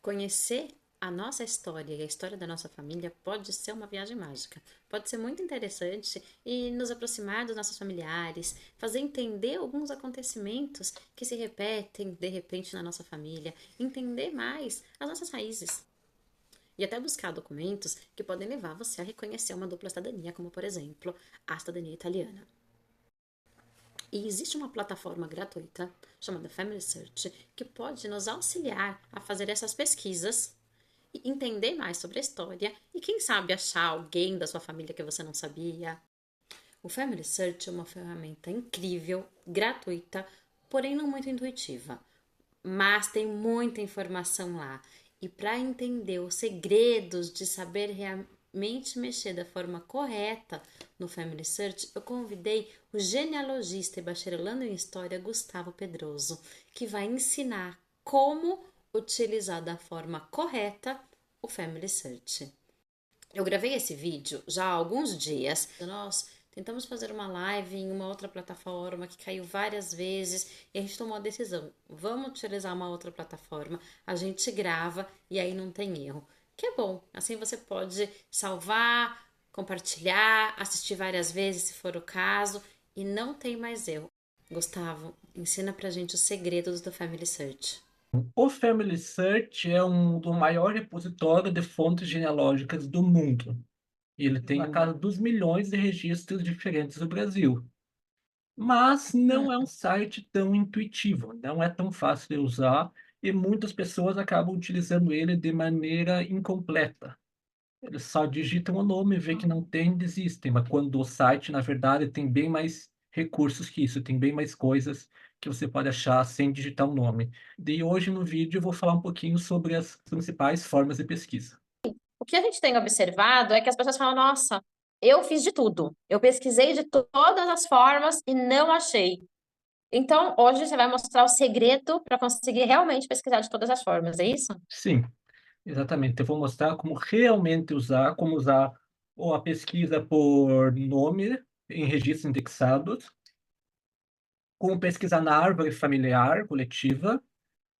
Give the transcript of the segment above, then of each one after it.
Conhecer a nossa história e a história da nossa família pode ser uma viagem mágica. Pode ser muito interessante e nos aproximar dos nossos familiares, fazer entender alguns acontecimentos que se repetem de repente na nossa família, entender mais as nossas raízes. E até buscar documentos que podem levar você a reconhecer uma dupla cidadania, como por exemplo a cidadania italiana. E existe uma plataforma gratuita chamada Family Search que pode nos auxiliar a fazer essas pesquisas e entender mais sobre a história e quem sabe achar alguém da sua família que você não sabia. O Family Search é uma ferramenta incrível, gratuita, porém não muito intuitiva, mas tem muita informação lá. E para entender os segredos de saber realmente mexer da forma correta no Family Search, eu convidei o genealogista e bacharelando em História Gustavo Pedroso, que vai ensinar como utilizar da forma correta o Family Search. Eu gravei esse vídeo já há alguns dias. Nós tentamos fazer uma live em uma outra plataforma que caiu várias vezes e a gente tomou a decisão. Vamos utilizar uma outra plataforma, a gente grava e aí não tem erro. Que é bom, assim você pode salvar, compartilhar, assistir várias vezes se for o caso e não tem mais erro. Gustavo, ensina pra gente os segredos do Family Search. O Family Search é um do maior repositório de fontes genealógicas do mundo. E ele tem na casa dos milhões de registros diferentes do Brasil. Mas não é um site tão intuitivo, não é tão fácil de usar e muitas pessoas acabam utilizando ele de maneira incompleta. Eles só digitam o nome, vê que não tem, desistem. Mas quando o site, na verdade, tem bem mais recursos que isso, tem bem mais coisas que você pode achar sem digitar o nome. E hoje no vídeo eu vou falar um pouquinho sobre as principais formas de pesquisa. O que a gente tem observado é que as pessoas falam: nossa, eu fiz de tudo, eu pesquisei de todas as formas e não achei. Então, hoje você vai mostrar o segredo para conseguir realmente pesquisar de todas as formas, é isso? Sim, exatamente. Eu vou mostrar como realmente usar, como usar ou a pesquisa por nome em registros indexados, como pesquisar na árvore familiar coletiva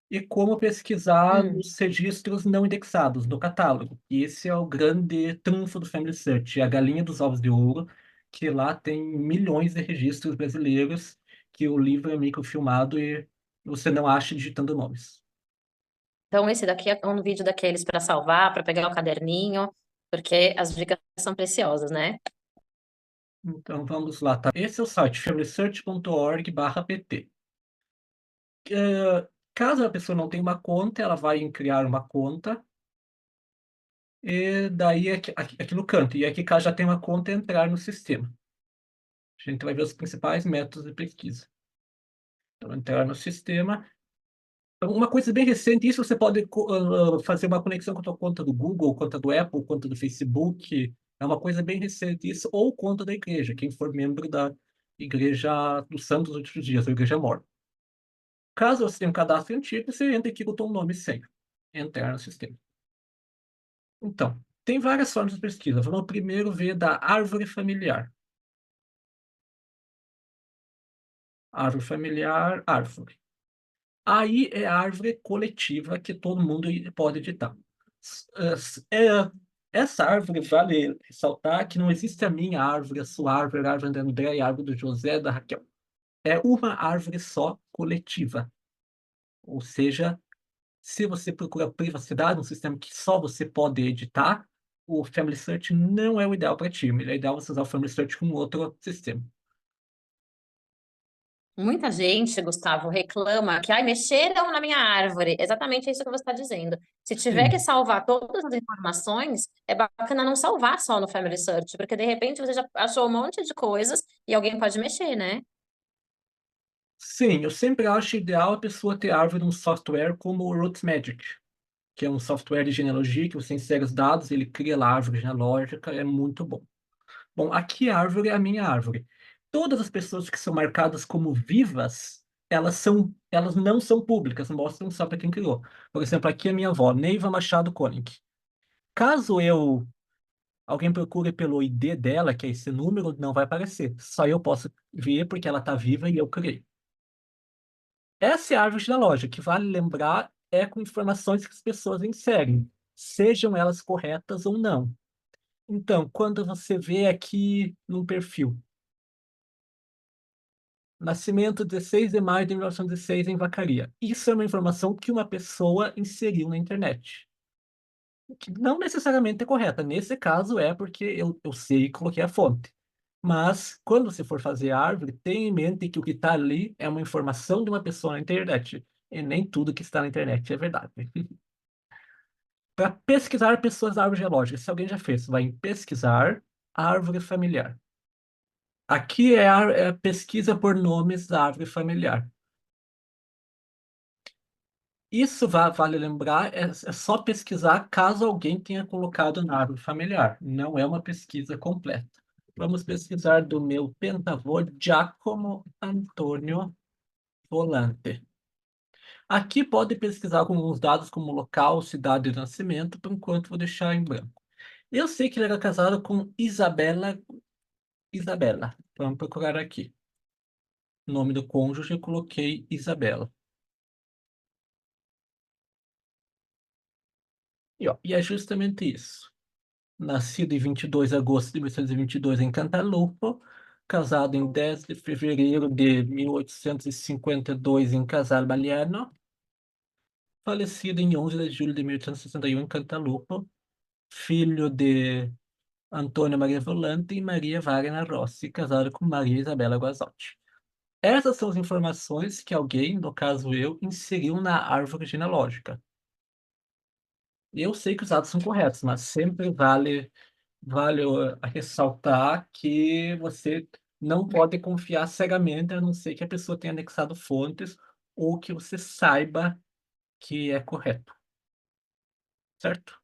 e como pesquisar Hum. nos registros não indexados, no catálogo. E esse é o grande trunfo do Family Search, é a galinha dos ovos de ouro, que lá tem milhões de registros brasileiros que o livro é microfilmado e você não acha digitando nomes. Então, esse daqui é um vídeo daqueles para salvar, para pegar o caderninho, porque as dicas são preciosas, né? Então vamos lá, tá? Esse é o site familysearch.org/pt. Caso a pessoa não tenha uma conta, ela vai em criar uma conta e daí aqui no canto. E aqui, caso já tenha uma conta, entrar no sistema. A gente vai ver os principais métodos de pesquisa. Então, entrar no sistema. Uma coisa bem recente, isso você pode fazer uma conexão com a tua conta do Google, conta do Apple, conta do Facebook. É uma coisa bem recente isso, ou conta da igreja, quem for membro da Igreja dos Santos dos Últimos Dias, a Igreja Mor. Caso você tenha um cadastro antigo, você entra aqui com o teu nome e senha. Entrar no sistema. Então, tem várias formas de pesquisa. Vamos primeiro ver da árvore familiar. Árvore familiar, árvore. Aí é a árvore coletiva que todo mundo pode editar. É, essa árvore, vale ressaltar que não existe a minha árvore, a sua árvore, a árvore da André, a árvore do José, da Raquel. É uma árvore só coletiva. Ou seja, se você procura privacidade, um sistema que só você pode editar, o Family Search não é o ideal para ti. É ideal você usar o Family Search com outro sistema. Muita gente, Gustavo, reclama que, ai, mexeram na minha árvore. Exatamente isso que você está dizendo. Se tiver que Sim, salvar todas as informações, é bacana não salvar só no Family Search, porque de repente você já achou um monte de coisas e alguém pode mexer, né? sim, eu sempre acho ideal a pessoa ter árvore num software como o Rootsmagic, que é um software de genealogia que você insere os dados, ele cria lá a árvore genealógica, é muito bom. Bom, aqui a árvore é a minha árvore. Todas as pessoas que são marcadas como vivas, elas não são públicas, mostram só para quem criou. Por exemplo, aqui é minha avó, Neiva Machado Koenig. Caso alguém procure pelo ID dela, que é esse número, não vai aparecer. Só eu posso ver porque ela está viva e eu criei. Essa é a árvore genealógica, que vale lembrar, é com informações que as pessoas inserem, sejam elas corretas ou não. Então, quando você vê aqui num perfil, nascimento 16 de maio de 1916 em Vacaria, isso é uma informação que uma pessoa inseriu na internet, que não necessariamente é correta. Nesse caso é porque eu sei e coloquei a fonte. Mas, quando você for fazer árvore, tenha em mente que o que está ali é uma informação de uma pessoa na internet. E nem tudo que está na internet é verdade. Para pesquisar pessoas da árvore geológica, se alguém já fez, vai em pesquisar árvore familiar. Aqui é a pesquisa por nomes da árvore familiar. Isso vale lembrar, é só pesquisar caso alguém tenha colocado na árvore familiar. Não é uma pesquisa completa. Vamos pesquisar do meu pentavô Giacomo Antonio Volante. Aqui pode pesquisar com alguns dados como local, cidade de nascimento, por enquanto vou deixar em branco. Eu sei que ele era casado com Isabela. Isabela. Vamos procurar aqui. Nome do cônjuge, eu coloquei Isabela. E é justamente isso. Nascido em 22 de agosto de 1822 em Cantalupo, casado em 10 de fevereiro de 1852 em Casal Baliano, falecido em 11 de julho de 1861 em Cantalupo, filho de Antônio Maria Volante e Maria Wagner Rossi, casado com Maria Isabela Guazotti. Essas são as informações que alguém, no caso eu, inseriu na árvore genealógica. Eu sei que os dados são corretos, mas sempre vale ressaltar que você não pode confiar cegamente, a não ser que a pessoa tenha anexado fontes ou que você saiba que é correto, certo?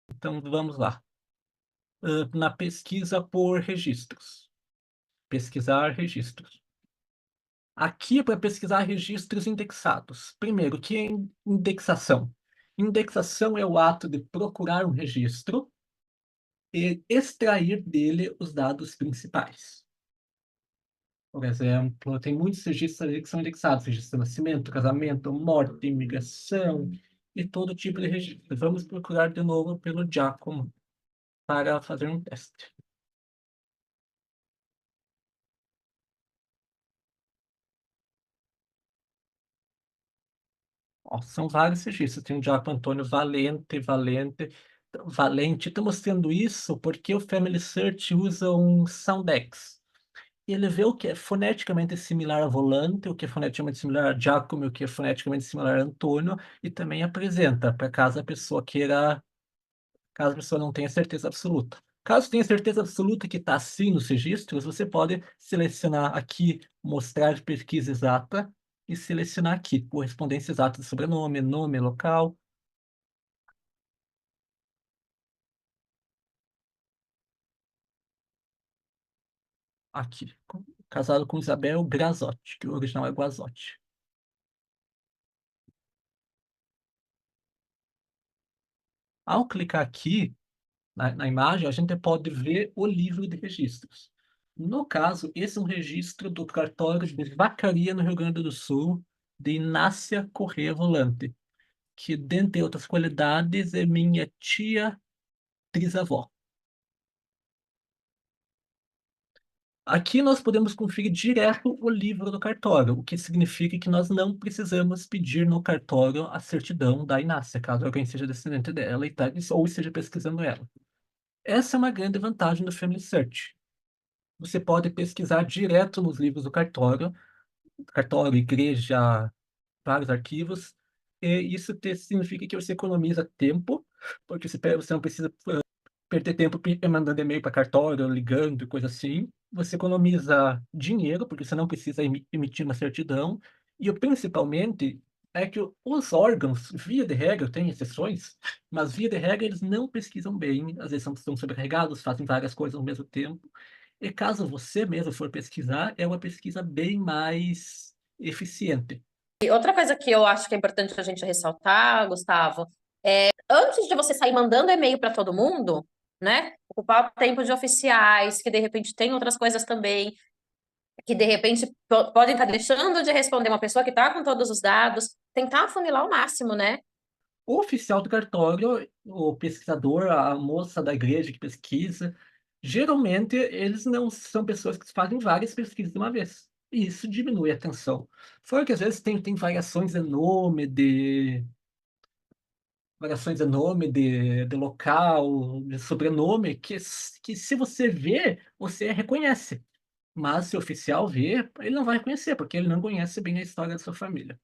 Então vamos lá. Na pesquisa por registros. Pesquisar registros. Aqui é para pesquisar registros indexados. Primeiro, o que é indexação? Indexação é o ato de procurar um registro e extrair dele os dados principais. Por exemplo, tem muitos registros ali que são indexados: registro de nascimento, casamento, morte, imigração e todo tipo de registro. Vamos procurar de novo pelo Giacomo para fazer um teste. Ó, são vários registros. Tem o Giacomo Antônio Valente. Estou mostrando isso porque o Family Search usa um Soundex. Ele vê o que é foneticamente similar a Volante, o que é foneticamente similar a Giacomo, o que é foneticamente similar a Antônio, e também apresenta, para caso a pessoa não tenha certeza absoluta. Caso tenha certeza absoluta que está assim nos registros, você pode selecionar aqui, mostrar pesquisa exata, e selecionar aqui, correspondência exata de sobrenome, nome, local. Aqui, casado com Isabel Grazotti, que o original é Guazotti. Ao clicar aqui na imagem, a gente pode ver o livro de registros. No caso, esse é um registro do cartório de Vacaria, no Rio Grande do Sul, de Inácia Corrêa Volante, que, dentre outras qualidades, é minha tia trisavó. Aqui nós podemos conferir direto o livro do cartório, o que significa que nós não precisamos pedir no cartório a certidão da Inácia, caso alguém seja descendente dela e tal, ou esteja pesquisando ela. Essa é uma grande vantagem do Family Search. Você pode pesquisar direto nos livros do cartório, igreja, vários arquivos, e isso significa que você economiza tempo, porque você não precisa perder tempo mandando e-mail para cartório, ligando, coisa assim. Você economiza dinheiro, porque você não precisa emitir uma certidão. E o principalmente é que os órgãos, via de regra, tem exceções, mas via de regra eles não pesquisam bem, às vezes estão sobrecarregados, fazem várias coisas ao mesmo tempo. E caso você mesmo for pesquisar, é uma pesquisa bem mais eficiente. E outra coisa que eu acho que é importante a gente ressaltar, Gustavo, antes de você sair mandando e-mail para todo mundo, né? Ocupar o tempo de oficiais, que de repente tem outras coisas também. que de repente podem estar deixando de responder uma pessoa que está com todos os dados, tentar afunilar ao máximo, né? O oficial do cartório, o pesquisador, a moça da igreja que pesquisa, geralmente eles não são pessoas que fazem várias pesquisas de uma vez. E isso diminui a atenção. Fora que às vezes tem variações enormes de local, de sobrenome, que se você vê, você reconhece. Mas se o oficial vê, ele não vai reconhecer, porque ele não conhece bem a história da sua família.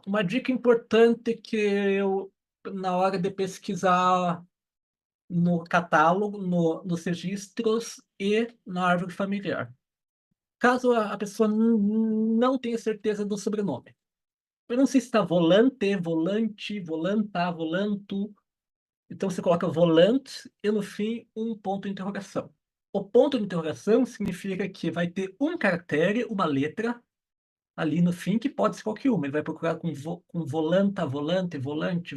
Uma dica importante que eu, na hora de pesquisar no catálogo, nos registros e na árvore familiar. Caso a pessoa não tenha certeza do sobrenome. Eu não sei se está volante, volante, volanta, volanto. Então você coloca volante e no fim um ponto de interrogação. O ponto de interrogação significa que vai ter um caractere, uma letra, ali no fim, que pode ser qualquer uma. Ele vai procurar com volanta, volante, volante,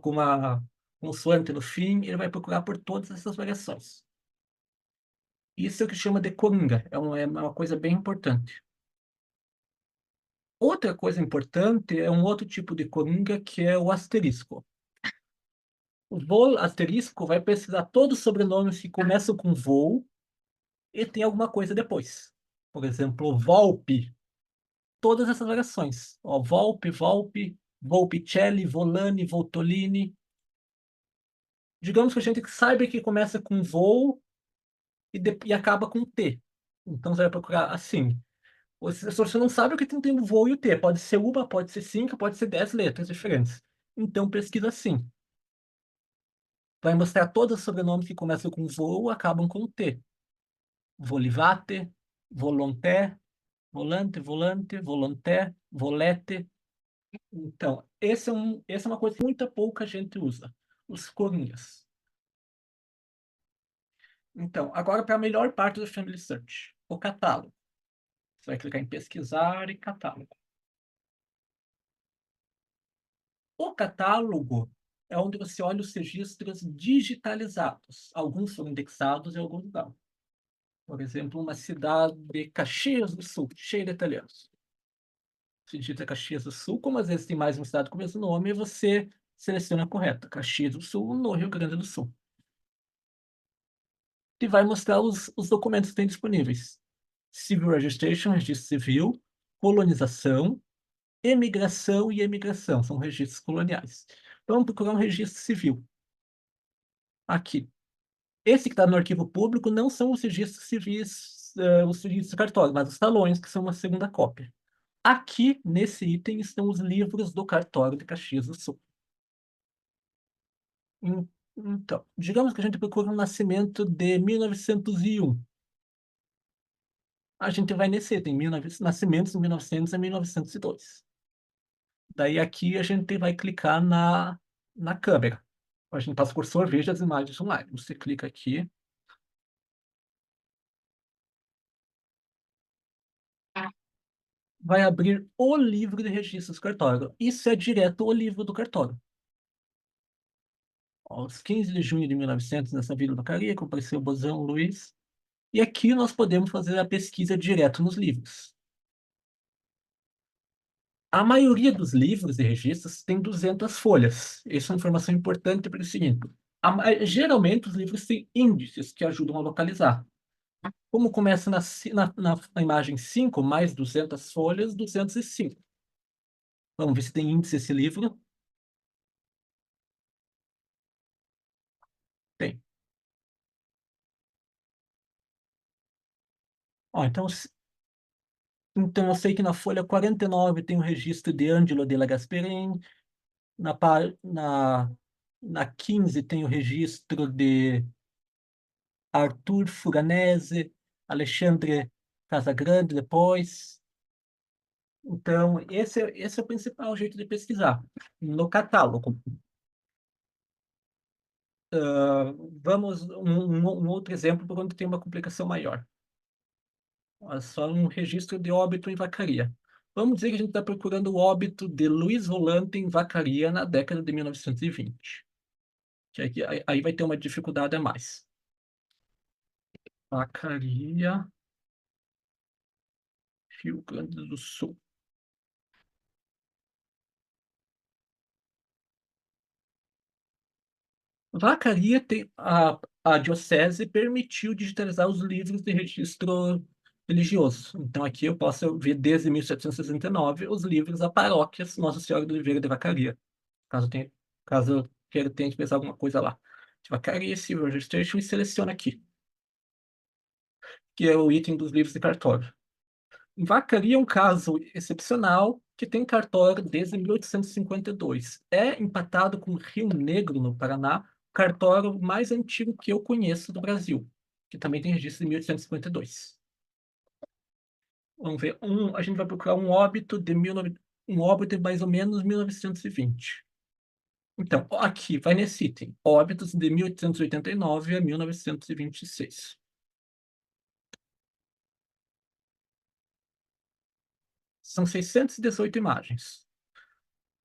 com uma consoante no fim, ele vai procurar por todas essas variações. Isso é o que chama de coringa, é uma coisa bem importante. Outra coisa importante é um outro tipo de coringa, que é o asterisco. O asterisco vai precisar todos os sobrenomes que começam com voo e tem alguma coisa depois. Por exemplo, Volpe, todas essas variações. Ó, Volpe, Volpe, Volpicelli, Volani, Voltolini. Digamos que a gente saiba que começa com voo e acaba com T. Então você vai procurar assim. Se você não sabe o que tem o voo e o T. Pode ser uma, pode ser cinco, pode ser 10 letras diferentes. Então pesquisa assim. Vai mostrar todos os sobrenomes que começam com voo e acabam com T. Volivate, Volonté, Volante, Volante, Volonté, Volete. Então, essa é uma coisa que muita pouca gente usa. Os corinhas. Então, agora para a melhor parte do Family Search. O catálogo. Você vai clicar em pesquisar e catálogo. O catálogo é onde você olha os registros digitalizados. Alguns foram indexados e alguns não. Por exemplo, uma cidade de Caxias do Sul, cheia de italianos. Se digita Caxias do Sul, como às vezes tem mais uma cidade com o mesmo nome, você seleciona a correta. Caxias do Sul, no Rio Grande do Sul. E vai mostrar os documentos que tem disponíveis. Civil Registration, registro civil, colonização, emigração e emigração, são registros coloniais. Então, vamos procurar um registro civil. Aqui. Esse que está no arquivo público não são os registros civis, os registros de cartório, mas os talões, que são uma segunda cópia. Aqui, nesse item, estão os livros do cartório de Caxias do Sul. Então, digamos que a gente procura um nascimento de 1901. A gente vai nesse item, nascimentos de 1900 a 1902. Daí aqui a gente vai clicar na câmera. A gente passa o cursor, veja as imagens online. Você clica aqui. Vai abrir o livro de registros do cartório. Isso é direto o livro do cartório. Aos 15 de junho de 1900, nessa Vila Vacaria, compareceu Bozão Luiz. E aqui nós podemos fazer a pesquisa direto nos livros. A maioria dos livros e registros tem 200 folhas. Isso é uma informação importante para o seguinte. Geralmente os livros têm índices que ajudam a localizar. Como começa na imagem 5, mais 200 folhas, 205. Vamos ver se tem índice esse livro. Tem. Ó, então eu sei que na folha 49 tem o registro de Ângelo Della Gasperin. Na, pá- na, na 15 tem o registro de Arthur Furanese, Alexandre Casagrande depois. Então, esse é o principal jeito de pesquisar, no catálogo. Vamos, um outro exemplo por onde tem uma complicação maior. Só um registro de óbito em Vacaria. Vamos dizer que a gente está procurando o óbito de Luiz Volante em Vacaria na década de 1920. Aí vai ter uma dificuldade a mais. Vacaria. Rio Grande do Sul. Vacaria tem a diocese permitiu digitalizar os livros de registro religioso. Então aqui eu posso ver desde 1769 os livros da paróquia Nossa Senhora do Oliveira de Vacaria, caso eu queira tenha pensar alguma coisa lá. De Vacaria, Civil Registration e seleciona aqui, que é o item dos livros de cartório. Vacaria é um caso excepcional que tem cartório desde 1852. É empatado com Rio Negro, no Paraná, o cartório mais antigo que eu conheço do Brasil, que também tem registro de 1852. Vamos ver, a gente vai procurar um óbito de mais ou menos 1920. Então, aqui, vai nesse item, óbitos de 1889 a 1926. São 618 imagens.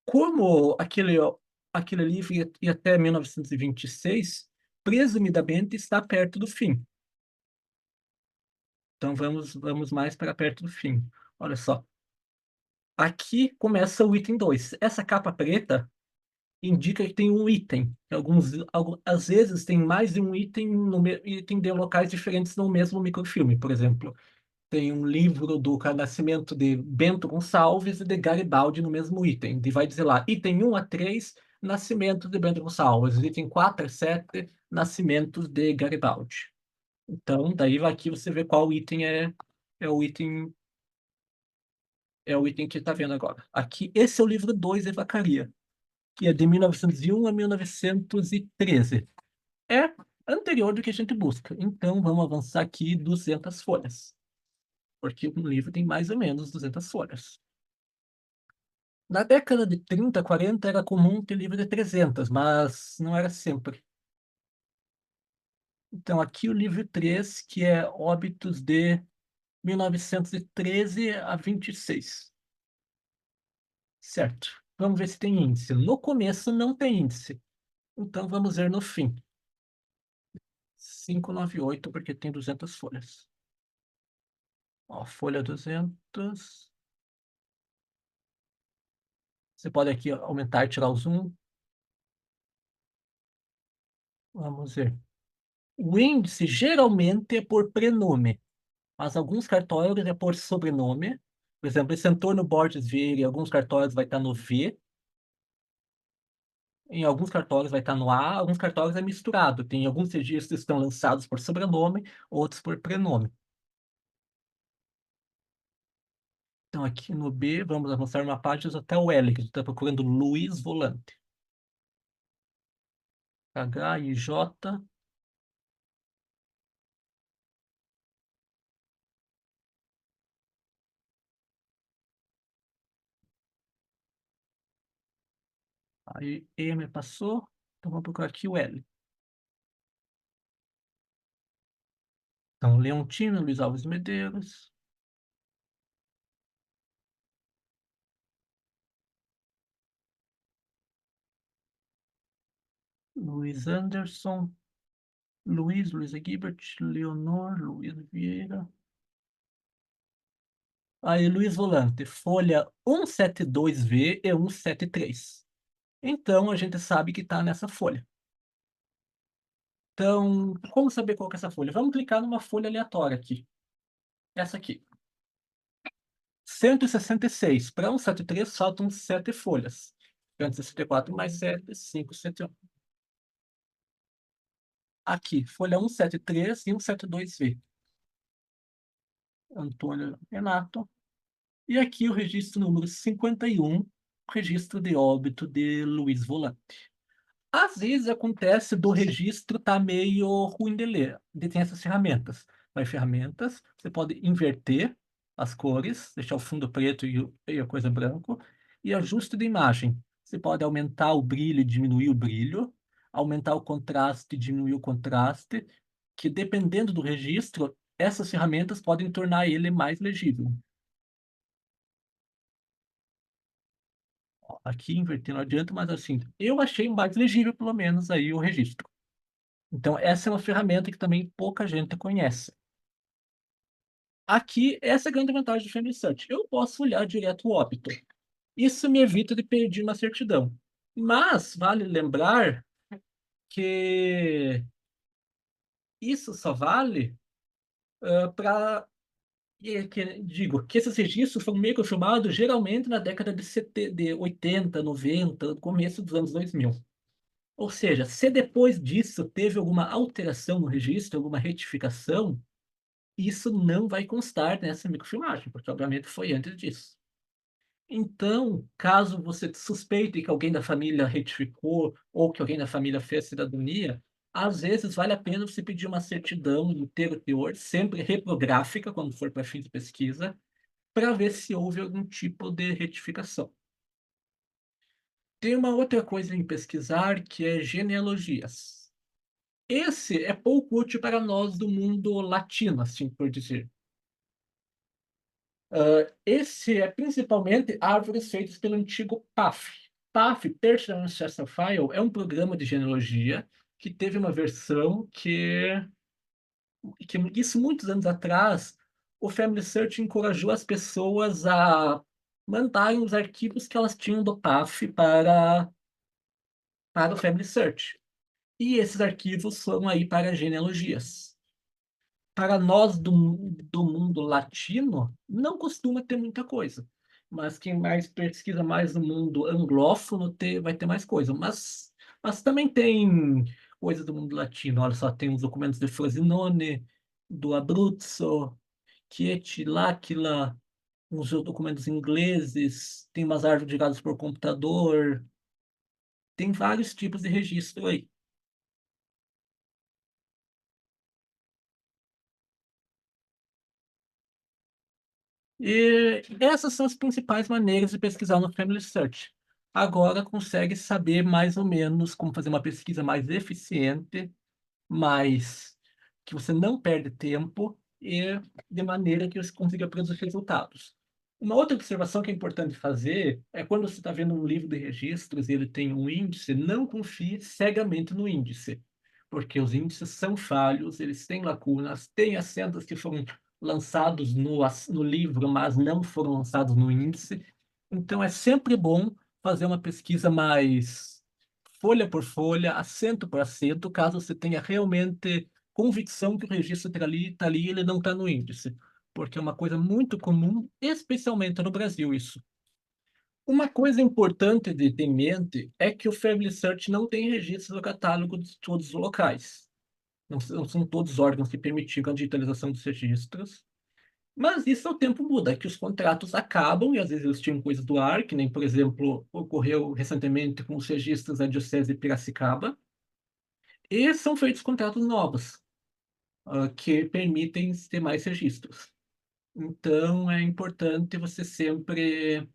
Como aquele livro ia até 1926, presumidamente está perto do fim. Então vamos mais para perto do fim. Olha só. Aqui começa o item 2. Essa capa preta indica que tem um item. Às vezes tem mais de um item, item de locais diferentes no mesmo microfilme. Por exemplo, tem um livro do Nascimento de Bento Gonçalves e de Garibaldi no mesmo item. E vai dizer lá, item 1 a 3, Nascimento de Bento Gonçalves. Item 4 a 7, Nascimentos de Garibaldi. Então, daí aqui você vê qual item é o item é o item que está vendo agora. Aqui, esse é o livro 2 de Vacaria, que é de 1901 a 1913. É anterior do que a gente busca. Então, vamos avançar aqui 200 folhas, porque um livro tem mais ou menos 200 folhas. Na década de 30, 40, era comum ter livro de 300, mas não era sempre. Então, aqui o livro 3, que é Óbitos de 1913 a 26. Certo. Vamos ver se tem índice. No começo não tem índice. Então, vamos ver no fim. 598, porque tem 200 folhas. Ó, folha 200. Você pode aqui aumentar e tirar o zoom. Vamos ver. O índice geralmente é por prenome, mas alguns cartórios é por sobrenome. Por exemplo, esse Antônio Borges Vieira, em alguns cartórios vai estar no V, em alguns cartórios vai estar no A, alguns cartórios é misturado. Tem alguns registros que estão lançados por sobrenome, outros por prenome. Então, aqui no B, vamos avançar uma página até o L, que a gente está procurando Luiz Volante. H, I, J. Aí M passou. Então, vamos procurar aqui o L. Então, Leontino, Luiz Alves Medeiros. Luiz Anderson. Luiz Gilbert, Leonor, Luiz Vieira. Aí, Luiz Volante, folha 172V e 173. Então, a gente sabe que está nessa folha. Então, como saber qual que é essa folha? Vamos clicar numa folha aleatória aqui. Essa aqui. 166. Para 173, faltam 7 folhas. 164 mais 7, 5, 101. Aqui, folha 173 e 172V. Antônio Renato. E aqui o registro número 51, registro de óbito de Luiz Volante. Às vezes acontece do registro tá meio ruim de ler. Ele tem essas ferramentas. Vai ferramentas, você pode inverter as cores, deixar o fundo preto e a coisa branco, e ajuste de imagem. Você pode aumentar o brilho e diminuir o brilho, aumentar o contraste e diminuir o contraste, que dependendo do registro, essas ferramentas podem tornar ele mais legível. Aqui inverter não adianta, mas assim, eu achei mais legível, pelo menos, aí o registro. Então, essa é uma ferramenta que também pouca gente conhece. Aqui, essa é a grande vantagem do Family Search. Eu posso olhar direto o óbito. Isso me evita de perder uma certidão. Mas vale lembrar que isso só vale para digo que esses registros foram meio que filmados geralmente na década de 80, 90, começo dos anos 2000. Ou seja, se depois disso teve alguma alteração no registro, alguma retificação, isso não vai constar nessa microfilmagem, porque obviamente foi antes disso. Então, caso você suspeite que alguém da família retificou ou que alguém da família fez cidadania, às vezes vale a pena você pedir uma certidão inteiro teor, sempre reprográfica, quando for para fins de pesquisa, para ver se houve algum tipo de retificação. Tem uma outra coisa em pesquisar que é genealogias. Esse é pouco útil para nós do mundo latino, assim por dizer. Esse é principalmente árvores feitas pelo antigo PAF. PAF, Personal Ancestral File, é um programa de genealogia que teve uma versão que isso muitos anos atrás, o Family Search encorajou as pessoas a mandarem os arquivos que elas tinham do PAF para o Family Search. E esses arquivos foram aí para genealogias. Para nós do mundo latino, não costuma ter muita coisa. Mas quem mais pesquisa mais no mundo anglófono vai ter mais coisa. Mas também tem coisas do mundo latino. Olha só, tem os documentos de Frosinone, do Abruzzo, Chieti, L'Aquila, uns documentos ingleses, tem umas árvores de dados por computador, tem vários tipos de registro aí. E essas são as principais maneiras de pesquisar no Family Search. Agora consegue saber mais ou menos como fazer uma pesquisa mais eficiente, mais que você não perde tempo e de maneira que você consiga produzir resultados. Uma outra observação que é importante fazer é quando você está vendo um livro de registros e ele tem um índice, não confie cegamente no índice, porque os índices são falhos, eles têm lacunas, têm acentos que foram lançados no livro, mas não foram lançados no índice. Então é sempre bom fazer uma pesquisa mais folha por folha, acento por acento, caso você tenha realmente convicção que o registro está ali e ele não está no índice, porque é uma coisa muito comum, especialmente no Brasil, isso. Uma coisa importante de ter em mente é que o Family Search não tem registro do catálogo de todos os locais. Não são todos os órgãos que permitiram a digitalização dos registros. Mas isso ao tempo muda, é que os contratos acabam e às vezes eles tinham coisas do ar, que nem, por exemplo, ocorreu recentemente com os registros da Diocese de Piracicaba, e são feitos contratos novos, que permitem ter mais registros. Então é importante você sempre,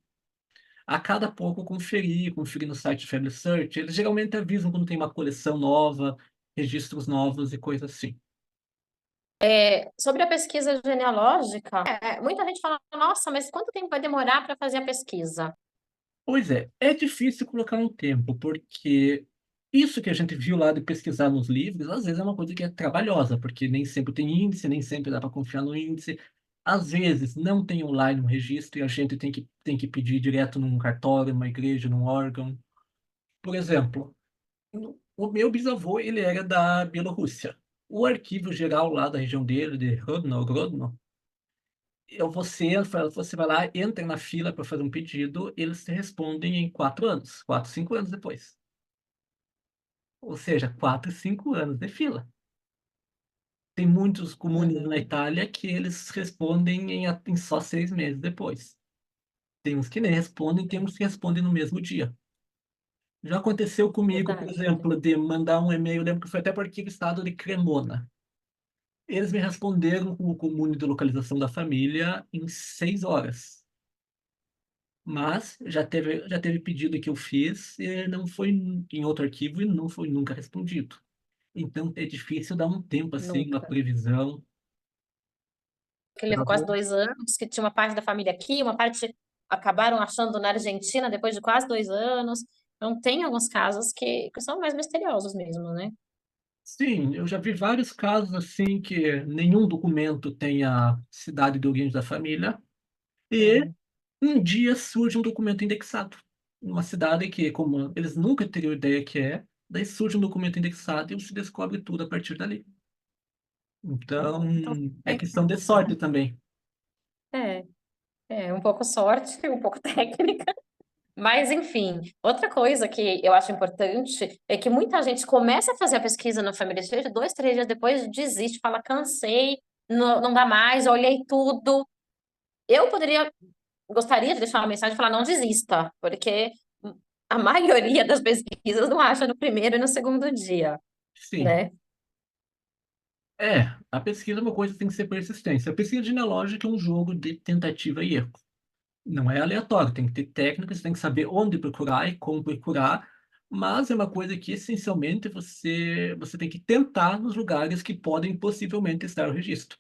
a cada pouco, conferir no site Family Search. Eles geralmente avisam quando tem uma coleção nova, registros novos e coisas assim. Sobre a pesquisa genealógica, muita gente fala, nossa, mas quanto tempo vai demorar para fazer a pesquisa? Pois é difícil colocar um tempo, porque isso que a gente viu lá de pesquisar nos livros, às vezes é uma coisa que é trabalhosa, porque nem sempre tem índice, nem sempre dá para confiar no índice. Às vezes não tem online um registro e a gente tem que pedir direto num cartório, numa igreja, num órgão. Por exemplo, o meu bisavô, ele era da Bielorrússia. O arquivo geral lá da região dele, de Grodno, você vai lá, entra na fila para fazer um pedido, eles te respondem em 4 anos, 4, 5 anos depois. Ou seja, 4, 5 anos de fila. Tem muitos comunes na Itália que eles respondem em só 6 meses depois. Tem uns que nem respondem, tem uns que respondem no mesmo dia. Já aconteceu comigo, por Verdade. exemplo, de mandar um e-mail, eu lembro que foi até para o arquivo estado de Cremona. Eles me responderam com o comune de localização da família em 6 horas. Mas já teve pedido que eu fiz e não foi em outro arquivo e não foi nunca respondido. Então é difícil dar um tempo assim, uma Nunca. previsão. Que levou quase 2 anos, que tinha uma parte da família aqui, uma parte acabaram achando na Argentina depois de quase 2 anos. Então, tem alguns casos que são mais misteriosos mesmo, né? Sim, eu já vi vários casos assim que nenhum documento tem a cidade de origem da família e Sim. um dia surge um documento indexado. Uma cidade que, como eles nunca teriam ideia que é, daí surge um documento indexado e se descobre tudo a partir dali. Então, Então, é questão de sorte também. é, é um pouco sorte, um pouco técnica. Mas, enfim, outra coisa que eu acho importante é que muita gente começa a fazer a pesquisa na família de 2, 3 dias depois desiste, fala, cansei, não dá mais, olhei tudo. Eu gostaria de deixar uma mensagem e falar, não desista, porque a maioria das pesquisas não acha no primeiro e no segundo dia, Sim. né? A pesquisa é uma coisa que tem que ser persistência. A pesquisa genealógica é um jogo de tentativa e erro. Não é aleatório, tem que ter técnicas, tem que saber onde procurar e como procurar, mas é uma coisa que essencialmente você tem que tentar nos lugares que podem possivelmente estar o registro.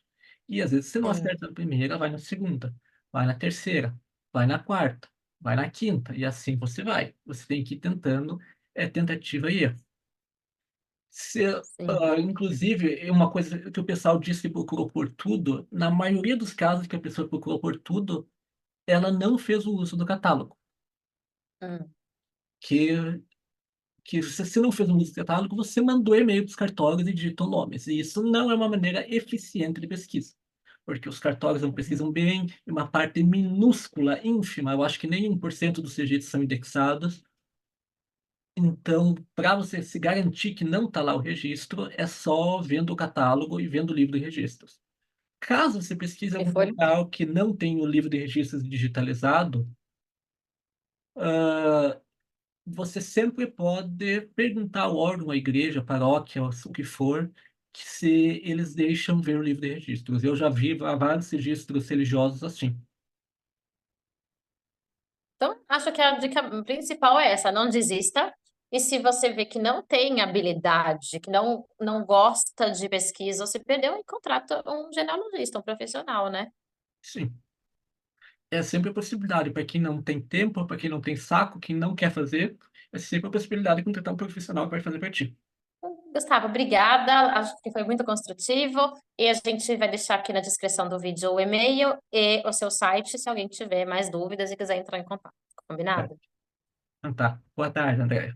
E às vezes você não Sim, acerta na primeira, vai na segunda, vai na terceira, vai na quarta, vai na quinta, e assim você vai. Você tem que ir tentando, é tentativa e erro. Se, sim. inclusive, é uma coisa que o pessoal diz que procurou por tudo, na maioria dos casos que a pessoa procurou por tudo, ela não fez o uso do catálogo. Hum. Que, que se não fez o uso do catálogo, você mandou e-mail para os cartórios e digitou nomes. E isso não é uma maneira eficiente de pesquisa. Porque os cartórios não Uhum. pesquisam bem, e uma parte minúscula, ínfima, eu acho que nem 1% dos registros são indexados. Então, para você se garantir que não está lá o registro, é só vendo o catálogo e vendo o livro de registros. Caso você pesquise em E algum foi. local que não tem o livro de registros digitalizado, você sempre pode perguntar ao órgão, à igreja, à paróquia, o que for, que se eles deixam ver o livro de registros. Eu já vi vários registros religiosos assim. Então, acho que a dica principal é essa, não desista. E se você vê que não tem habilidade, que não gosta de pesquisa, ou se perdeu, e contrata um genealogista, um profissional, né? Sim, é sempre a possibilidade. Para quem não tem tempo, para quem não tem saco, quem não quer fazer, é sempre a possibilidade de contratar um profissional que vai fazer para ti. Gustavo, obrigada. Acho que foi muito construtivo. E a gente vai deixar aqui na descrição do vídeo o e-mail e o seu site, se alguém tiver mais dúvidas e quiser entrar em contato. Tá? Combinado? Então tá. Boa tarde, André.